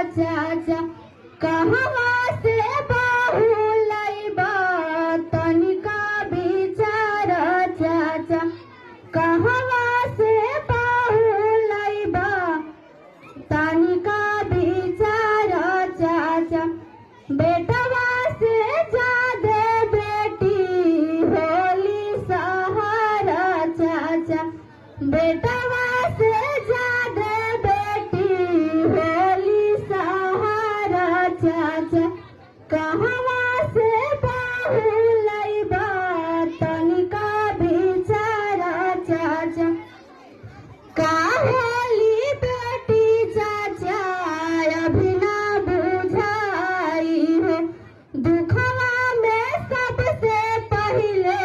चाचा कहवा से बहू लैबा तनिका विचार चाचा कहवा से बहू लैबा तनिका विचार चाचा बेटवा से जादे बेटी होली सहारा चाचा बेटवा से जादे बेटी होली सहारा चाचा कहवा से बहू लैबा तनिका विचार चाचा का होली बेटी चाचा अभी ना बुझाई हो दुखवा में सबसे पहले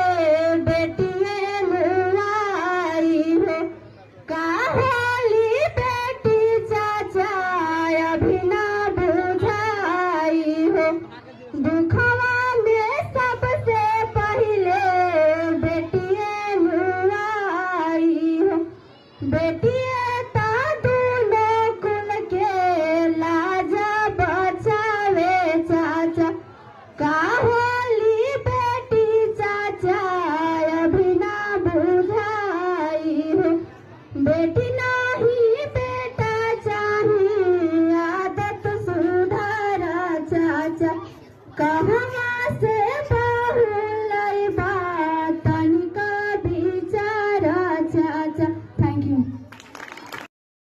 बेटिए मुआई हो का होली बेटी चाचा अभी ना बुझाई हो दुखवा में सबसे पहले बेटिए मुआई हो बेटिए ता दोनों कुल के लाज बचावे चाचा का होली बेटी चाचा अभी ना बुझाई हो बेटी नहीं बेटा चाहिए आदत सुधारा चाचा कहवा से